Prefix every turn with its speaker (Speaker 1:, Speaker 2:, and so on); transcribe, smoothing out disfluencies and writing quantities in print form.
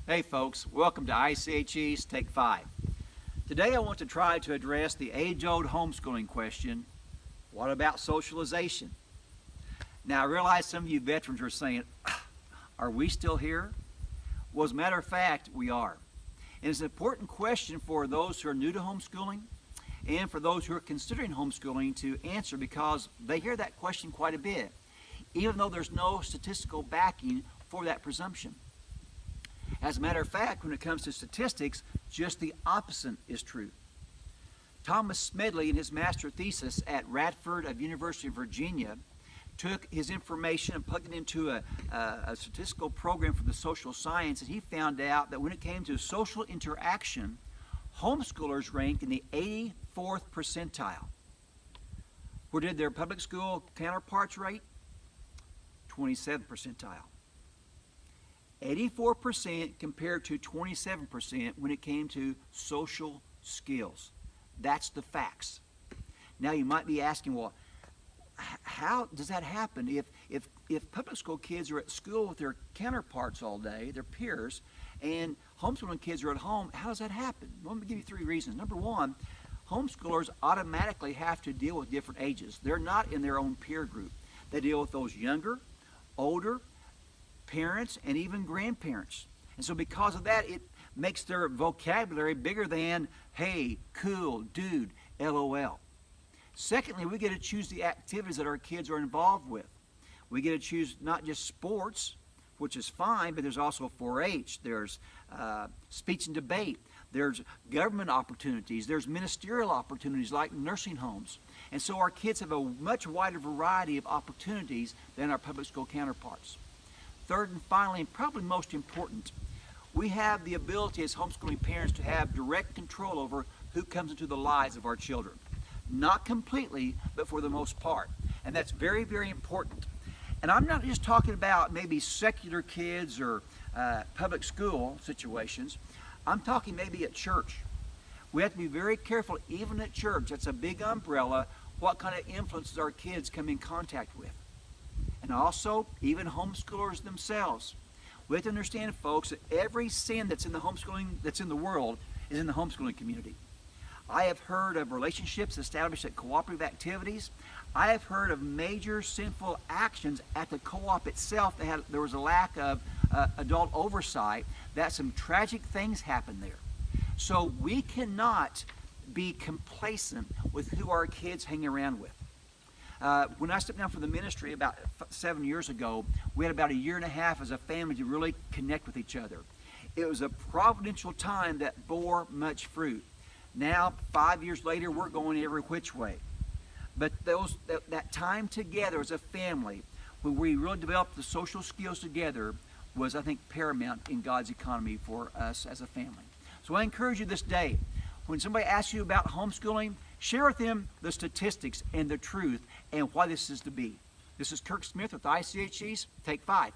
Speaker 1: Hey folks, welcome to ICHE's Take 5. Today I want to try to address the age-old homeschooling question, what about socialization? Now I realize some of you veterans are saying, are we still here? Well, as a matter of fact, we are. And it's an important question for those who are new to homeschooling and for those who are considering homeschooling to answer, because they hear that question quite a bit, even though there's no statistical backing for that presumption. As a matter of fact, when it comes to statistics, just the opposite is true. Thomas Smedley, in his master thesis at Radford of University of Virginia, took his information and plugged it into a statistical program for the social science, and he found out that when it came to social interaction, homeschoolers ranked in the 84th percentile. Where did their public school counterparts rate? 27th percentile. 84% compared to 27% when it came to social skills. That's the facts. Now you might be asking, well, how does that happen? If public school kids are at school with their counterparts all day, their peers, and homeschooling kids are at home, how does that happen? Well, let me give you three reasons. Number one, homeschoolers automatically have to deal with different ages. They're not in their own peer group. They deal with those younger, older, parents, and even grandparents. And so because of that, it makes their vocabulary bigger than, hey, cool, dude, LOL. Secondly, we get to choose the activities that our kids are involved with. We get to choose not just sports, which is fine, but there's also 4-H, there's speech and debate, there's government opportunities, there's ministerial opportunities like nursing homes. And so our kids have a much wider variety of opportunities than our public school counterparts. Third and finally, and probably most important, we have the ability as homeschooling parents to have direct control over who comes into the lives of our children. Not completely, but for the most part. And that's very, very important. And I'm not just talking about maybe secular kids or public school situations. I'm talking maybe at church. We have to be very careful, even at church. That's a big umbrella, what kind of influences our kids come in contact with. And also, even homeschoolers themselves. We have to understand, folks, that every sin that's in the homeschooling, that's in the world, is in the homeschooling community. I have heard of relationships established at cooperative activities. I have heard of major sinful actions at the co-op itself. There was a lack of adult oversight, that some tragic things happened there. So we cannot be complacent with who our kids hang around with. When I stepped down from the ministry about 7 years ago, we had about a year and a half as a family to really connect with each other. It was a providential time that bore much fruit. Now, 5 years later, we're going every which way. But that time together as a family, when we really developed the social skills together, was, I think, paramount in God's economy for us as a family. So I encourage you this day, when somebody asks you about homeschooling, share with them the statistics and the truth and why this is to be. This is Kirk Smith with ICHE's Take 5.